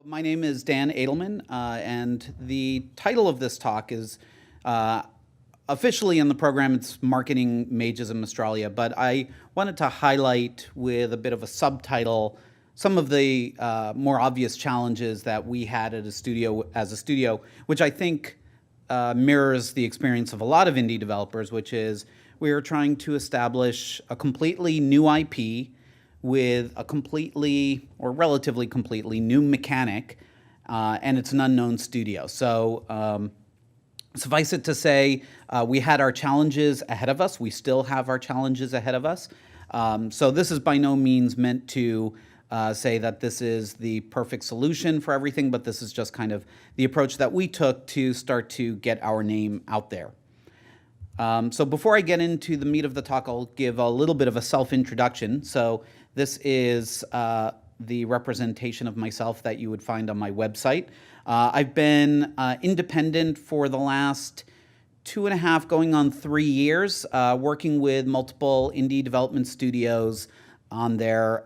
My name is Dan Adelman, and the title of this talk is officially in the program, it's Marketing Mages of Mystralia, but I wanted to highlight with a bit of a subtitle some of the more obvious challenges that we had at as a studio, which I think mirrors the experience of a lot of indie developers, which is we are trying to establish a completely new IP with a completely, or relatively completely, new mechanic, and it's an unknown studio. So suffice it to say, we had our challenges ahead of us. We still have our challenges ahead of us. So this is by no means meant to say that this is the perfect solution for everything, but this is just kind of the approach that we took to start to get our name out there. So before I get into the meat of the talk, I'll give a little bit of a self-introduction. So this is the representation of myself that you would find on my website. I've been independent for the last 2.5, going on 3 years, working with multiple indie development studios on their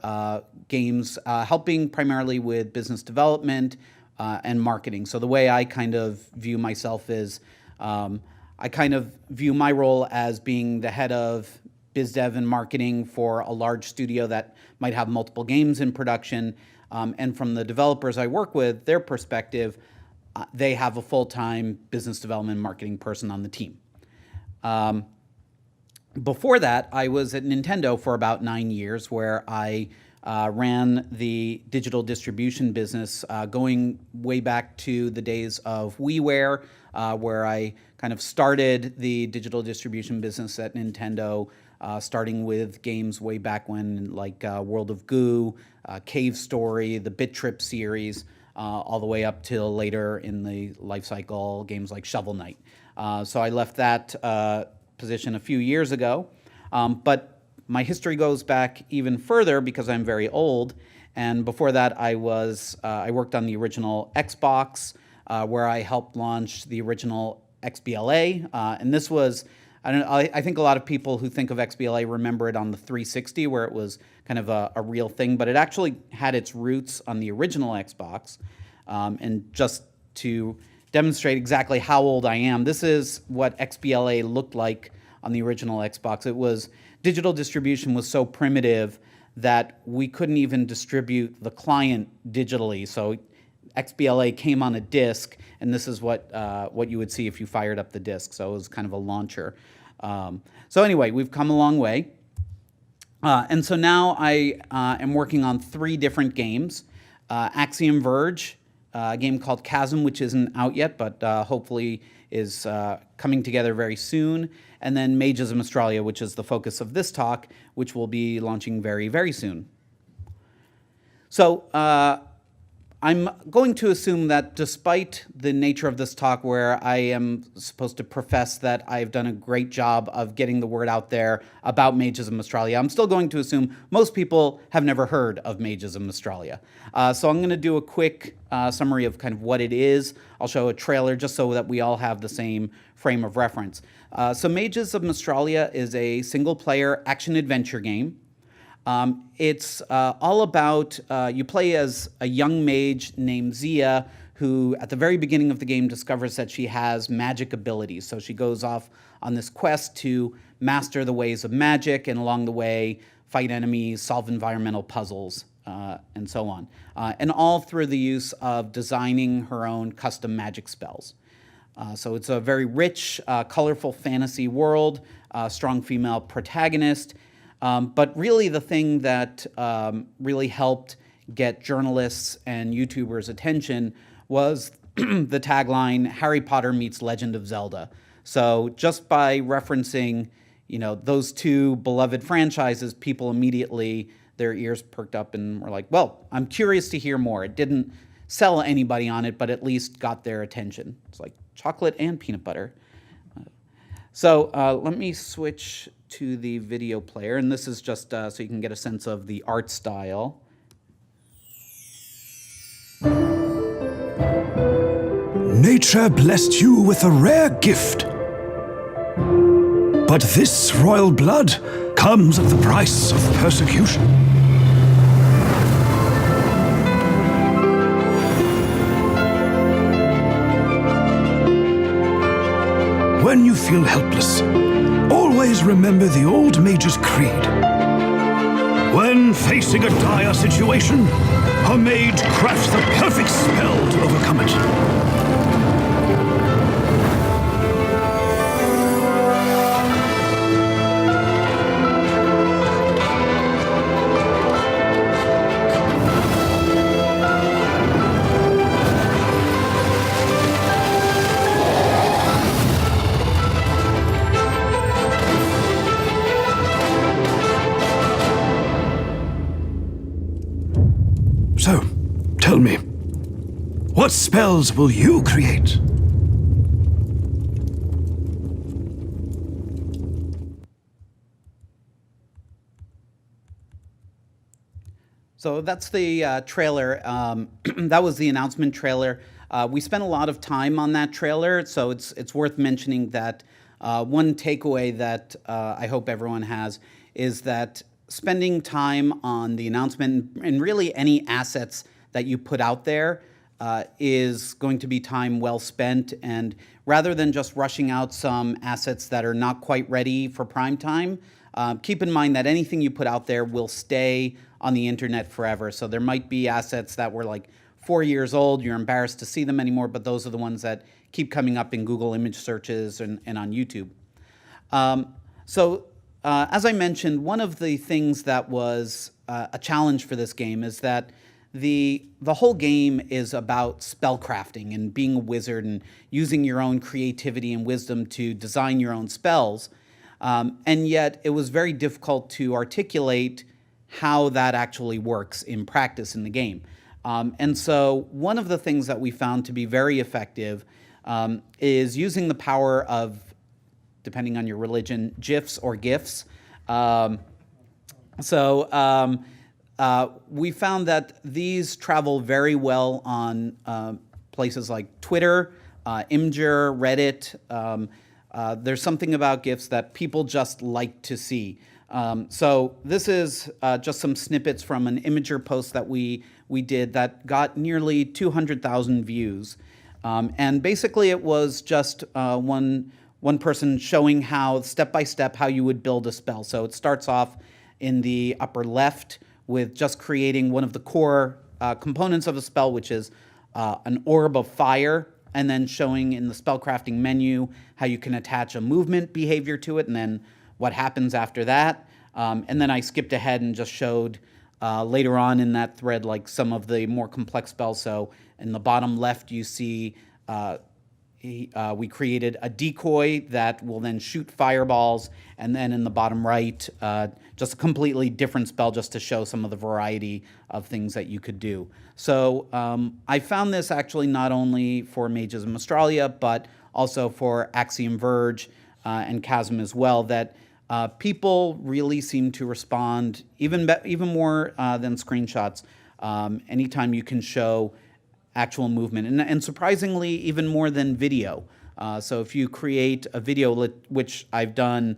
games, helping primarily with business development and marketing. So the way I kind of view myself is I kind of view my role as being the head of biz dev and marketing for a large studio that might have multiple games in production. And from the developers I work with, their perspective, they have a full-time business development marketing person on the team. Before that, I was at Nintendo for about 9 years, where I ran the digital distribution business, going way back to the days of WiiWare, where I kind of started the digital distribution business at Nintendo, starting with games way back when, like World of Goo, Cave Story, the Bit Trip series, all the way up till later in the life cycle, games like Shovel Knight. So I left that position a few years ago, but my history goes back even further because I'm very old. And before that, I worked on the original Xbox, where I helped launch the original XBLA, and this was, I think a lot of people who think of XBLA remember it on the 360, where it was kind of a real thing, but it actually had its roots on the original Xbox. And just to demonstrate exactly how old I am, this is what XBLA looked like on the original Xbox. Digital distribution was so primitive that we couldn't even distribute the client digitally. So XBLA came on a disk, and this is what you would see if you fired up the disk. So it was kind of a launcher. So anyway, we've come a long way. And so now I am working on 3 different games. Axiom Verge, a game called Chasm, which isn't out yet, but hopefully is coming together very soon. And then Mages of Mystralia, which is the focus of this talk, which will be launching very, very soon. So I'm going to assume that despite the nature of this talk, where I am supposed to profess that I've done a great job of getting the word out there about Mages of Mystralia, I'm still going to assume most people have never heard of Mages of Mystralia. So I'm going to do a quick summary of kind of what it is. I'll show a trailer just so that we all have the same frame of reference. So Mages of Mystralia is a single-player action-adventure game. It's all about, you play as a young mage named Zia, who at the very beginning of the game discovers that she has magic abilities. So she goes off on this quest to master the ways of magic, and along the way fight enemies, solve environmental puzzles, and so on. And all through the use of designing her own custom magic spells. So it's a very rich, colorful fantasy world, strong female protagonist. But really the thing that really helped get journalists and YouTubers' attention was the tagline, Harry Potter meets Legend of Zelda. So just by referencing, those 2 beloved franchises, people immediately, their ears perked up and were like, well, I'm curious to hear more. It didn't sell anybody on it, but at least got their attention. It's like chocolate and peanut butter. So let me switch to the video player, and this is just so you can get a sense of the art style. Nature blessed you with a rare gift. But this royal blood comes at the price of persecution. when you feel helpless, always remember the old mage's creed. When facing a dire situation, a mage crafts the perfect spell to overcome it. So, tell me, what spells will you create? So that's the trailer. That was the announcement trailer. We spent a lot of time on that trailer, so it's worth mentioning that one takeaway that I hope everyone has is that spending time on the announcement and really any assets that you put out there is going to be time well spent. And rather than just rushing out some assets that are not quite ready for prime time, keep in mind that anything you put out there will stay on the internet forever. So there might be assets that were like 4 years old, you're embarrassed to see them anymore, but those are the ones that keep coming up in Google image searches and on YouTube. As I mentioned, one of the things that was a challenge for this game is that the whole game is about spellcrafting and being a wizard and using your own creativity and wisdom to design your own spells. And yet it was very difficult to articulate how that actually works in practice in the game. And so one of the things that we found to be very effective is using the power of, depending on your religion, GIFs or GIFs. We found that these travel very well on places like Twitter, Imgur, Reddit. There's something about GIFs that people just like to see. So this is just some snippets from an Imgur post that we did that got nearly 200,000 views. And basically it was just one person showing how, step by step, how you would build a spell. So it starts off in the upper left with just creating one of the core components of a spell, which is an orb of fire, and then showing in the spellcrafting menu how you can attach a movement behavior to it, and then what happens after that. And then I skipped ahead and just showed later on in that thread like some of the more complex spells. So in the bottom left you see we created a decoy that will then shoot fireballs, and then in the bottom right, just a completely different spell just to show some of the variety of things that you could do. So I found this actually not only for Mages of Mystralia, but also for Axiom Verge and Chasm as well, that people really seem to respond even more than screenshots anytime you can show actual movement, and surprisingly even more than video. So if you create a video, which I've done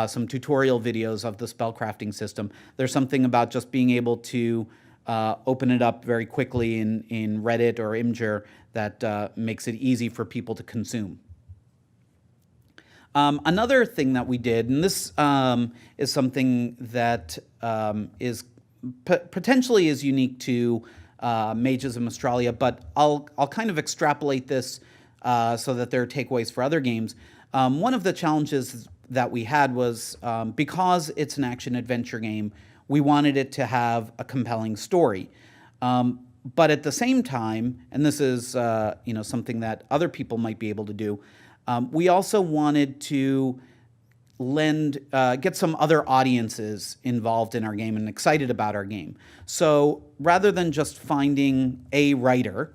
some tutorial videos of the spellcrafting system, there's something about just being able to open it up very quickly in Reddit or Imgur that makes it easy for people to consume. Another thing that we did, and this is something that is potentially is unique to Mages of Mystralia, but I'll kind of extrapolate this so that there are takeaways for other games. One of the challenges that we had was because it's an action-adventure game, we wanted it to have a compelling story. But at the same time, and this is something that other people might be able to do, we also wanted to get some other audiences involved in our game and excited about our game. So rather than just finding a writer,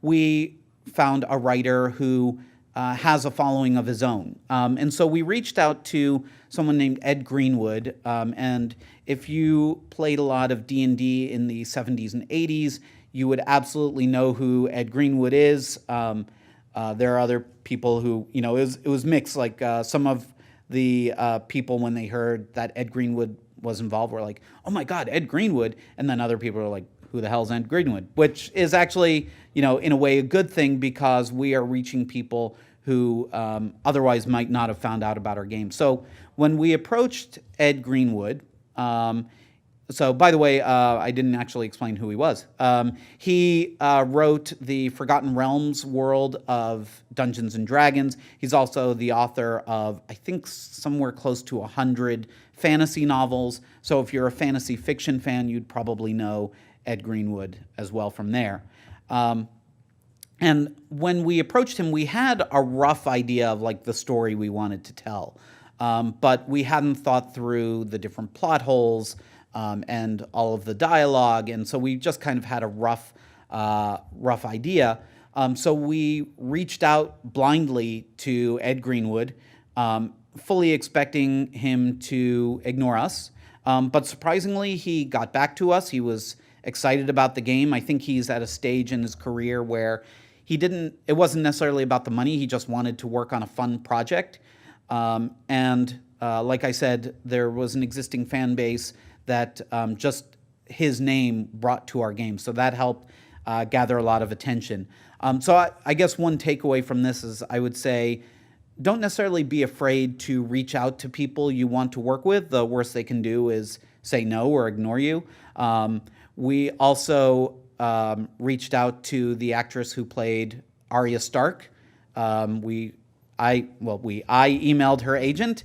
we found a writer who has a following of his own. And so we reached out to someone named Ed Greenwood. And if you played a lot of D&D in the 70s and 80s, you would absolutely know who Ed Greenwood is. There are other people who, it was mixed. Like some of the people, when they heard that Ed Greenwood was involved, were like, oh my God, Ed Greenwood. And then other people are like, who the hell's Ed Greenwood? Which is actually, in a way a good thing, because we are reaching people who otherwise might not have found out about our game. So when we approached Ed Greenwood, so by the way, I didn't actually explain who he was. He wrote the Forgotten Realms world of Dungeons and Dragons. He's also the author of, I think, somewhere close to 100 fantasy novels. So if you're a fantasy fiction fan, you'd probably know Ed Greenwood as well from there. And when we approached him, we had a rough idea of like the story we wanted to tell, but we hadn't thought through the different plot holes and all of the dialogue, and so we just kind of had a rough idea. So we reached out blindly to Ed Greenwood, fully expecting him to ignore us, but surprisingly, he got back to us. He was excited about the game. I think he's at a stage in his career where it wasn't necessarily about the money. He just wanted to work on a fun project. Like I said, there was an existing fan base that just his name brought to our game. So that helped gather a lot of attention. So I guess one takeaway from this is I would say, don't necessarily be afraid to reach out to people you want to work with. The worst they can do is say no or ignore you. We also reached out to the actress who played Arya Stark. I emailed her agent.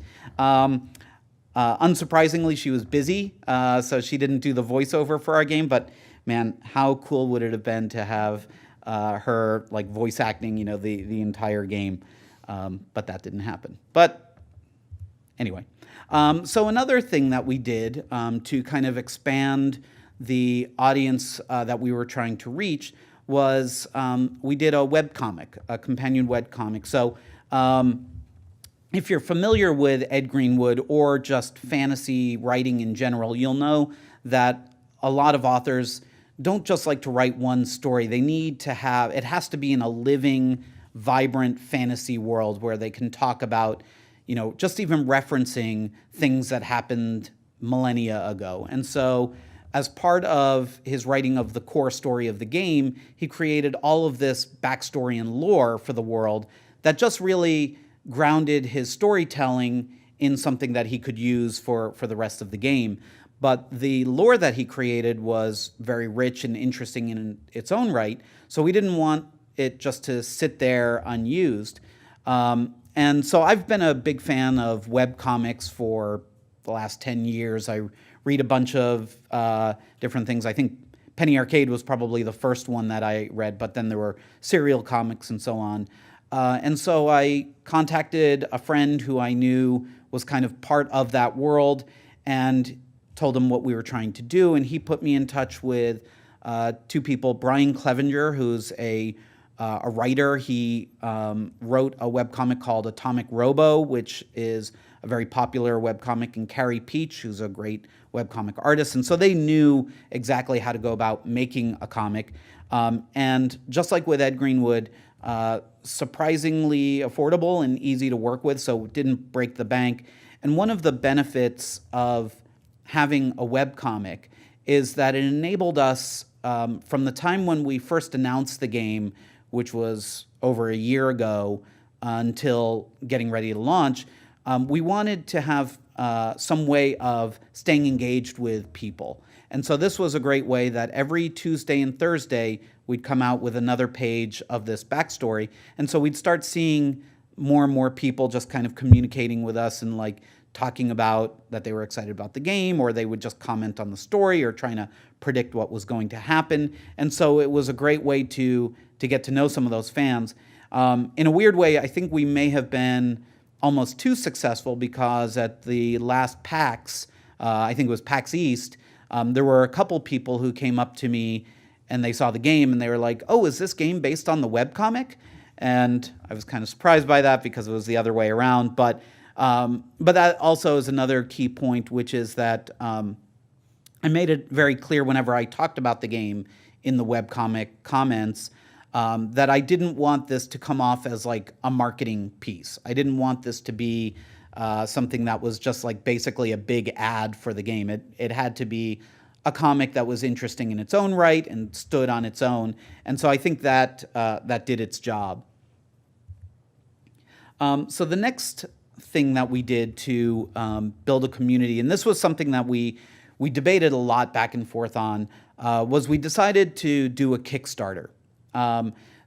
Unsurprisingly, she was busy, so she didn't do the voiceover for our game. But man, how cool would it have been to have her like voice acting, the entire game? But that didn't happen. But anyway, so another thing that we did to kind of expand the audience that we were trying to reach was we did a webcomic, a companion webcomic. So if you're familiar with Ed Greenwood or just fantasy writing in general, you'll know that a lot of authors don't just like to write one story. They need to it has to be in a living, vibrant fantasy world where they can talk about, just even referencing things that happened millennia ago. And so as part of his writing of the core story of the game, he created all of this backstory and lore for the world that just really grounded his storytelling in something that he could use for the rest of the game. But the lore that he created was very rich and interesting in its own right, so we didn't want it just to sit there unused. And so I've been a big fan of webcomics for the last 10 years. I read a bunch of different things. I think Penny Arcade was probably the first one that I read, but then there were serial comics and so on. And so I contacted a friend who I knew was kind of part of that world and told him what we were trying to do. And he put me in touch with two people, Brian Clevenger, who's a writer. He wrote a webcomic called Atomic Robo, which is a very popular webcomic, and Carrie Peach, who's a great webcomic artist. And so they knew exactly how to go about making a comic. And just like with Ed Greenwood, surprisingly affordable and easy to work with, so it didn't break the bank. And one of the benefits of having a webcomic is that it enabled us, from the time when we first announced the game, which was over a year ago, until getting ready to launch, we wanted to have some way of staying engaged with people. And so this was a great way that every Tuesday and Thursday, we'd come out with another page of this backstory. And so we'd start seeing more and more people just kind of communicating with us and like talking about that they were excited about the game, or they would just comment on the story or trying to predict what was going to happen. And so it was a great way to get to know some of those fans. In a weird way, I think we may have been almost too successful, because at the last PAX, I think it was PAX East, there were a couple people who came up to me and they saw the game and they were like, "Oh, is this game based on the webcomic?" And I was kind of surprised by that because it was the other way around. But that also is another key point, which is that I made it very clear whenever I talked about the game in the webcomic comments that I didn't want this to come off as like a marketing piece. I didn't want this to be something that was just like basically a big ad for the game. It had to be a comic that was interesting in its own right and stood on its own. And so I think that that did its job. So the next thing that we did to build a community, and this was something that we debated a lot back and forth on, was we decided to do a Kickstarter.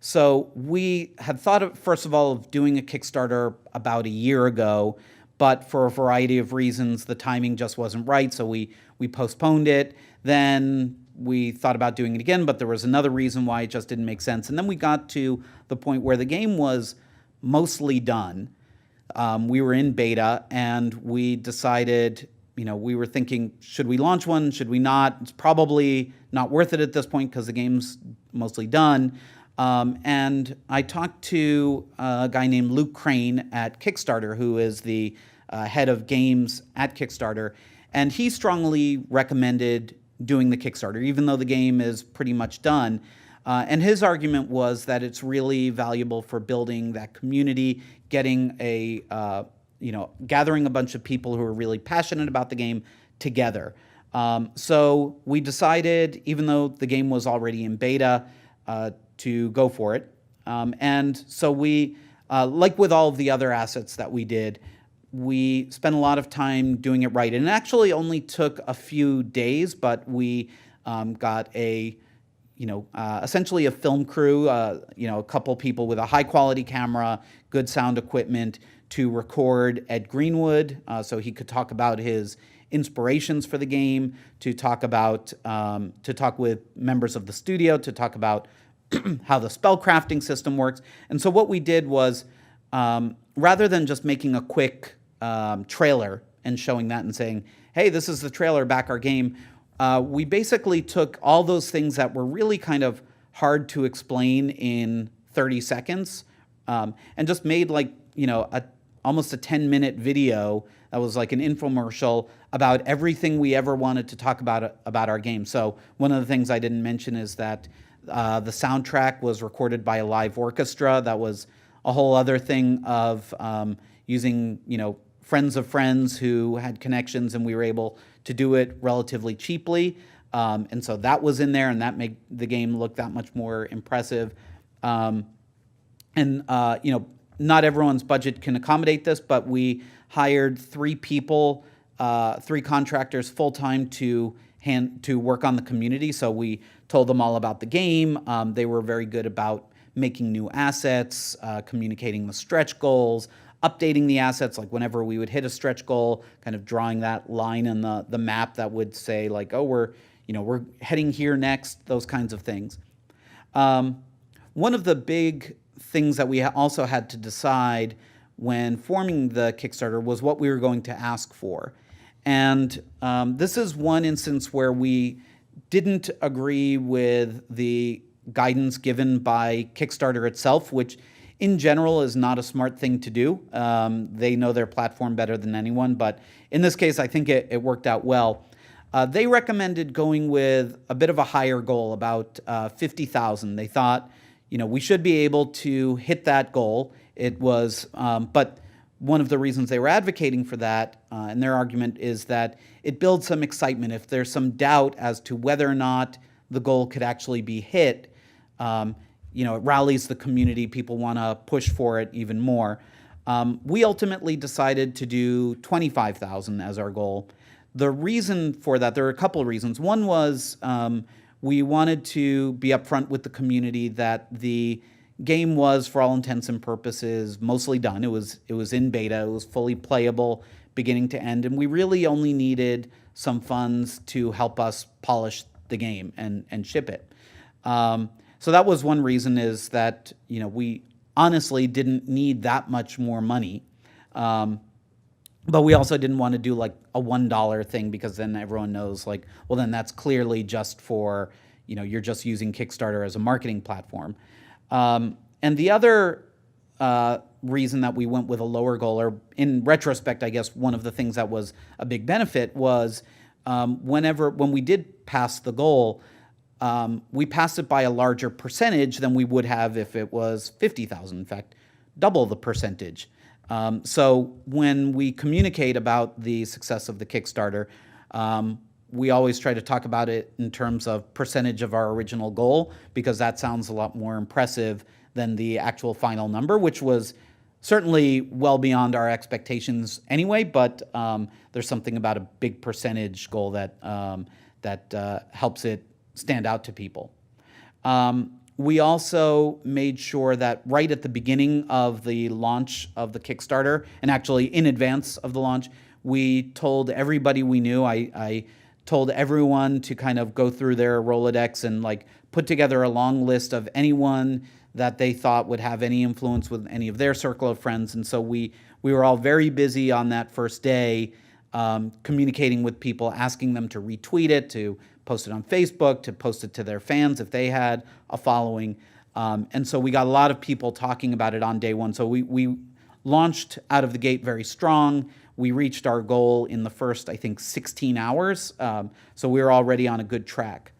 So we had thought of, first of all, of doing a Kickstarter about a year ago, but for a variety of reasons, the timing just wasn't right, so we postponed it. Then we thought about doing it again, but there was another reason why it just didn't make sense. And then we got to the point where the game was mostly done. We were in beta, and we decided, we were thinking, should we launch one? Should we not? It's probably not worth it at this point because the game's mostly done. And I talked to a guy named Luke Crane at Kickstarter, who is the head of games at Kickstarter, and he strongly recommended doing the Kickstarter, even though the game is pretty much done. And his argument was that it's really valuable for building that community, getting gathering a bunch of people who are really passionate about the game together. So we decided, even though the game was already in beta, to go for it. And so we, like with all of the other assets that we did, we spent a lot of time doing it right. And it actually only took a few days, but we got essentially a film crew, a couple people with a high quality camera, good sound equipment to record Ed Greenwood, so he could talk about his inspirations for the game, to talk with members of the studio, to talk about how the spell crafting system works. And so what we did was, rather than just making a quick trailer and showing that and saying, hey, this is the trailer, back our game, we basically took all those things that were really kind of hard to explain in 30 seconds and just made almost a 10-minute video that was like an infomercial about everything we ever wanted to talk about our game. So one of the things I didn't mention is that the soundtrack was recorded by a live orchestra. That was a whole other thing of using, friends of friends who had connections, and we were able to do it relatively cheaply. And so that was in there, and that made the game look that much more impressive. Not everyone's budget can accommodate this, but we hired 3 people, 3 contractors full-time to work on the community. So we told them all about the game. They were very good about making new assets, communicating the stretch goals, updating the assets, like whenever we would hit a stretch goal, kind of drawing that line in the map that would say like, oh, we're heading here next, those kinds of things. One of the big things that we also had to decide when forming the Kickstarter was what we were going to ask for. And this is one instance where we didn't agree with the guidance given by Kickstarter itself, which in general is not a smart thing to do. They know their platform better than anyone, but in this case, I think it worked out well. They recommended going with a bit of a higher goal, about 50,000. They thought, we should be able to hit that goal. It was, but one of the reasons they were advocating for that, and their argument is that it builds some excitement. If there's some doubt as to whether or not the goal could actually be hit, it rallies the community. People want to push for it even more. We ultimately decided to do 25,000 as our goal. The reason for that, there are a couple of reasons. One was we wanted to be upfront with the community that the game was, for all intents and purposes, mostly done. It was in beta. It was fully playable beginning to end, and we really only needed some funds to help us polish the game and ship it. So that was one reason, is that we honestly didn't need that much more money, but we also didn't want to do like a $1 thing, because then everyone knows like, well, then that's clearly just for you're just using Kickstarter as a marketing platform. And the other reason that we went with a lower goal, or in retrospect, I guess one of the things that was a big benefit was when we did pass the goal, we passed it by a larger percentage than we would have if it was 50,000. In fact, double the percentage. So when we communicate about the success of the Kickstarter, we always try to talk about it in terms of percentage of our original goal, because that sounds a lot more impressive than the actual final number, which was certainly well beyond our expectations anyway, but there's something about a big percentage goal that helps it stand out to people. We also made sure that right at the beginning of the launch of the Kickstarter, and actually in advance of the launch, we told everybody we knew. I told everyone to kind of go through their Rolodex and like put together a long list of anyone that they thought would have any influence with any of their circle of friends. And so we were all very busy on that first day, communicating with people, asking them to retweet it, to post it on Facebook, to post it to their fans if they had a following. And so we got a lot of people talking about it on day one. So we launched out of the gate very strong. We reached our goal in the first, I think, 16 hours. So we were already on a good track.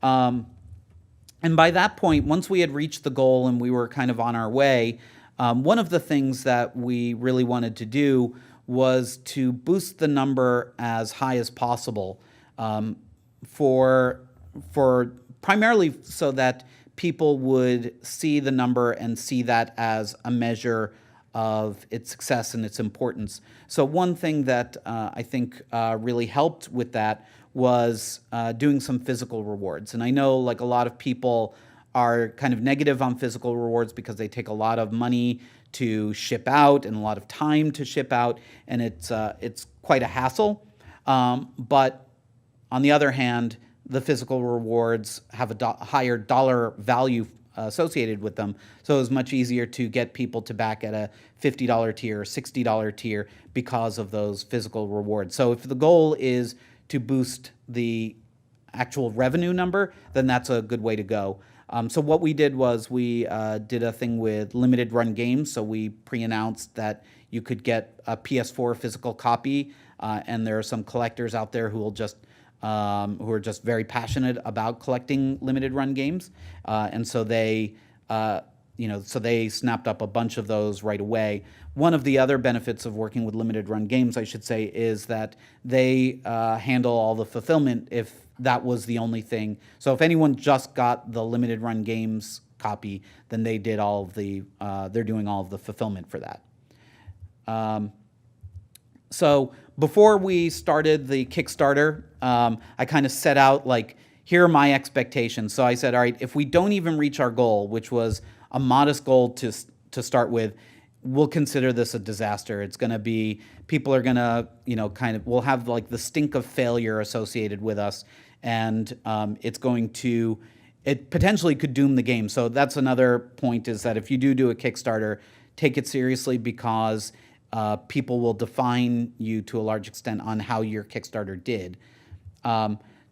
And by that point, once we had reached the goal and we were kind of on our way, one of the things that we really wanted to do was to boost the number as high as possible, for primarily so that people would see the number and see that as a measure of its success and its importance. So one thing that I think really helped with that was doing some physical rewards. And I know like a lot of people are kind of negative on physical rewards because they take a lot of money to ship out and a lot of time to ship out, and it's quite a hassle. But on the other hand, the physical rewards have a higher dollar value associated with them, so it's much easier to get people to back at a $50 tier or $60 tier because of those physical rewards. So if the goal is to boost the actual revenue number, then that's a good way to go. So what we did was we did a thing with limited run games. So we pre-announced that you could get a PS4 physical copy, and there are some collectors out there who are just very passionate about collecting limited run games, and so they snapped up a bunch of those right away. One of the other benefits of working with limited run games, I should say, is that they handle all the fulfillment if that was the only thing. So if anyone just got the limited run games copy, then they did all of the they're doing all of the fulfillment for that. So before we started the Kickstarter, I kind of set out like, here are my expectations. So I said, all right, if we don't even reach our goal, which was a modest goal to start with, we'll consider this a disaster. It's going to be, people are going to, we'll have like the stink of failure associated with us, and it potentially could doom the game. So that's another point, is that if you do a Kickstarter, take it seriously, because people will define you to a large extent on how your Kickstarter did.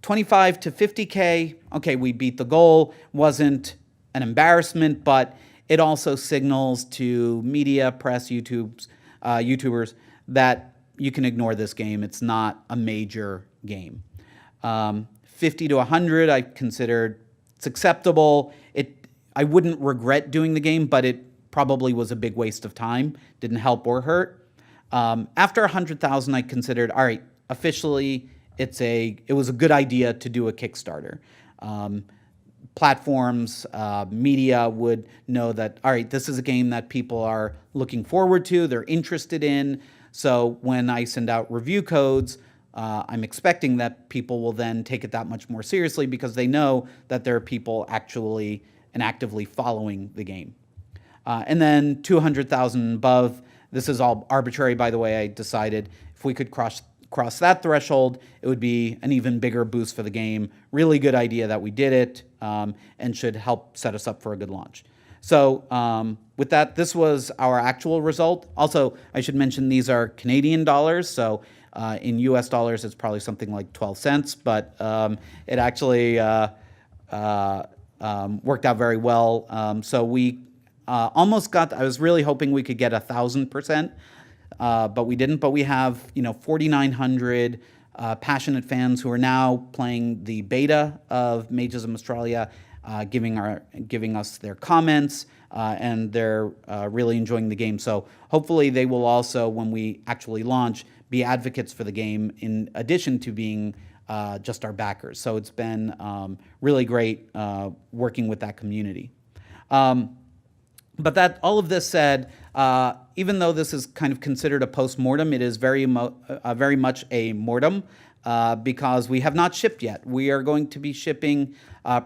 25 to 50K, okay, we beat the goal. Wasn't an embarrassment, but it also signals to media, press, YouTubers that you can ignore this game. It's not a major game. 50 to 100, I considered it's acceptable. I wouldn't regret doing the game, but it probably was a big waste of time. Didn't help or hurt. After 100,000, I considered, all right, officially, it was a good idea to do a Kickstarter. Platforms, media would know that, all right, this is a game that people are looking forward to, they're interested in. So when I send out review codes, I'm expecting that people will then take it that much more seriously, because they know that there are people actually and actively following the game. And then 200,000 above, this is all arbitrary, by the way. I decided if we could cross that threshold, it would be an even bigger boost for the game. Really good idea that we did it, and should help set us up for a good launch. So with that, this was our actual result. Also, I should mention these are Canadian dollars, so in US dollars, it's probably something like 12 cents, but it actually worked out very well. So we almost got, I was really hoping we could get 1,000%, but we didn't. But we have 4,900 passionate fans who are now playing the beta of Mages of Mystralia, giving us their comments, and they're really enjoying the game. So hopefully they will also, when we actually launch, be advocates for the game in addition to being just our backers. So it's been really great working with that community. But all of this said, even though this is kind of considered a post-mortem, it is very much a mortem because we have not shipped yet. We are going to be shipping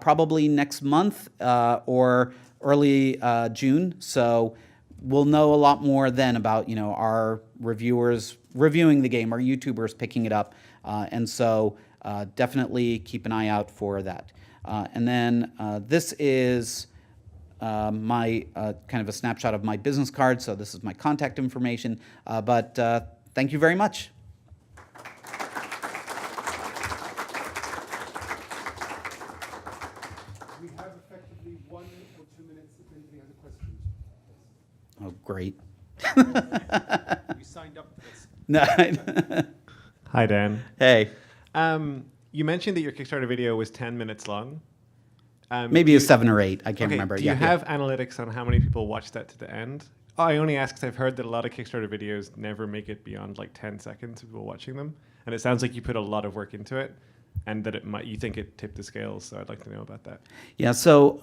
probably next month or early June. So we'll know a lot more then about, our reviewers reviewing the game, our YouTubers picking it up. And so definitely keep an eye out for that. And then this is my kind of a snapshot of my business card. So this is my contact information. But thank you very much. We have effectively 1 or 2 minutes if anybody has a question. Oh, great. We signed up for this. No. Hi, Dan. Hey. You mentioned that your Kickstarter video was 10 minutes long. Maybe a 7 or 8. I can't remember. Do you have analytics on how many people watched that to the end? I only ask because I've heard that a lot of Kickstarter videos never make it beyond like 10 seconds of people watching them. And it sounds like you put a lot of work into it and that you think it tipped the scales. So I'd like to know about that. Yeah, so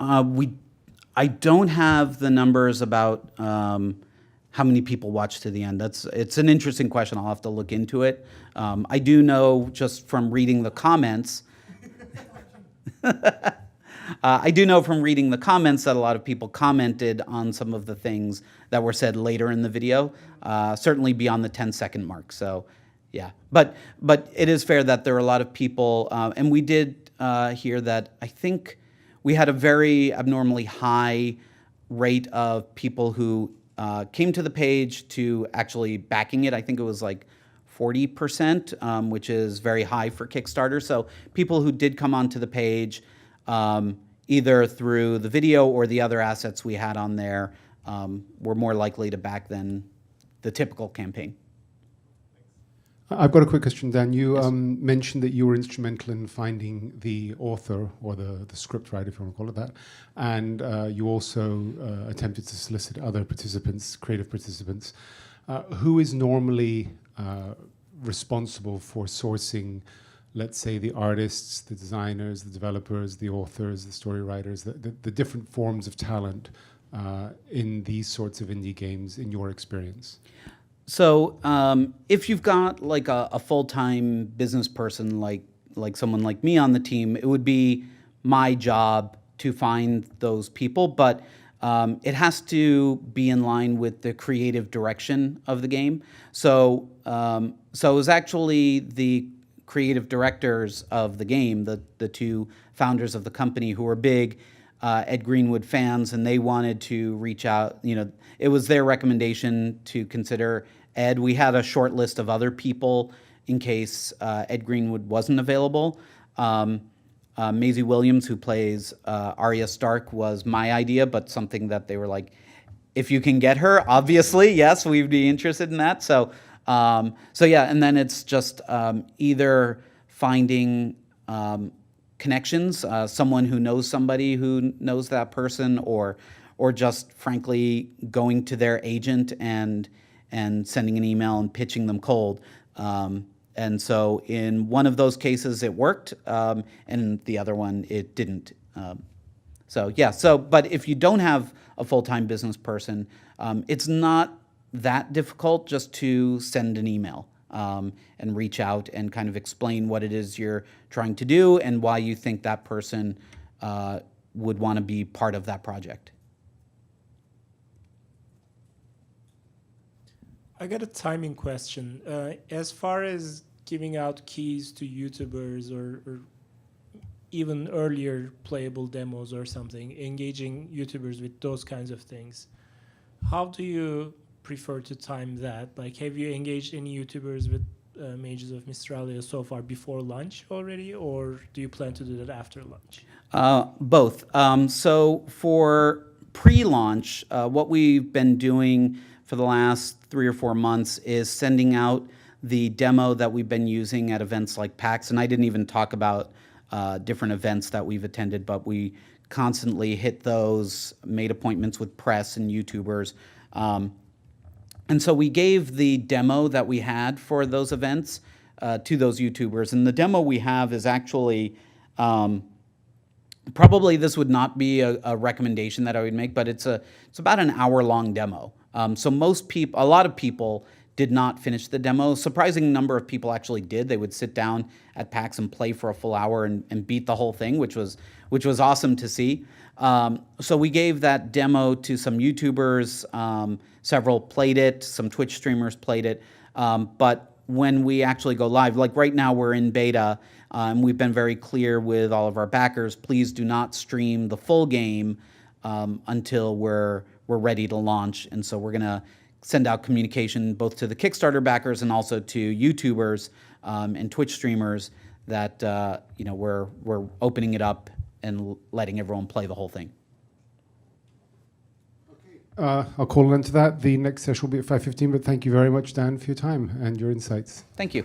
I don't have the numbers about how many people watch to the end. It's an interesting question. I'll have to look into it. I do know just from reading the comments. I do know from reading the comments that a lot of people commented on some of the things that were said later in the video, certainly beyond the 10-second mark. So, yeah, but it is fair that there are a lot of people, and we did hear that I think we had a very abnormally high rate of people who came to the page to actually backing it. I think it was like 40%, which is very high for Kickstarter. So people who did come onto the page, either through the video or the other assets we had on there, were more likely to back than the typical campaign. I've got a quick question, Dan. You mentioned that you were instrumental in finding the author or the script writer, if you want to call it that, and you also attempted to solicit other participants, creative participants. Who is normally responsible for sourcing, let's say, the artists, the designers, the developers, the authors, the story writers, the different forms of talent in these sorts of indie games, in your experience? So if you've got like a full-time business person, like someone like me on the team, it would be my job to find those people, but it has to be in line with the creative direction of the game. So it was actually the creative directors of the game, the two founders of the company, who were big Ed Greenwood fans, and they wanted to reach out. It was their recommendation to consider Ed. We had a short list of other people in case Ed Greenwood wasn't available. Maisie Williams, who plays Arya Stark, was my idea, but something that they were like, if you can get her, obviously, yes, we'd be interested in that. So yeah, and then it's just either finding connections, someone who knows somebody who knows that person, or just frankly going to their agent and sending an email and pitching them cold. And so in one of those cases it worked, and the other one it didn't. But if you don't have a full-time business person, it's not that difficult just to send an email and reach out and kind of explain what it is you're trying to do and why you think that person would want to be part of that project. I got a timing question. As far as giving out keys to YouTubers or even earlier playable demos or something, engaging YouTubers with those kinds of things, how do you prefer to time that? Like, have you engaged any YouTubers with Mages of Mystralia so far before launch already, or do you plan to do that after launch? Both. So for pre-launch, what we've been doing for the last 3 or 4 months is sending out the demo that we've been using at events like PAX. And I didn't even talk about different events that we've attended, but we constantly hit those, made appointments with press and YouTubers. And so we gave the demo that we had for those events to those YouTubers. And the demo we have is actually probably this would not be a recommendation that I would make, but it's about an hour-long demo. So a lot of people did not finish the demo. Surprising number of people actually did. They would sit down at PAX and play for a full hour and beat the whole thing, which was awesome to see. So we gave that demo to some YouTubers. Several played it. Some Twitch streamers played it. But when we actually go live, like right now we're in beta, and we've been very clear with all of our backers, please do not stream the full game until we're ready to launch. And so we're going to send out communication both to the Kickstarter backers and also to YouTubers and Twitch streamers that we're opening it up and letting everyone play the whole thing. I'll call into that. The next session will be at 5:15, but thank you very much, Dan, for your time and your insights. Thank you.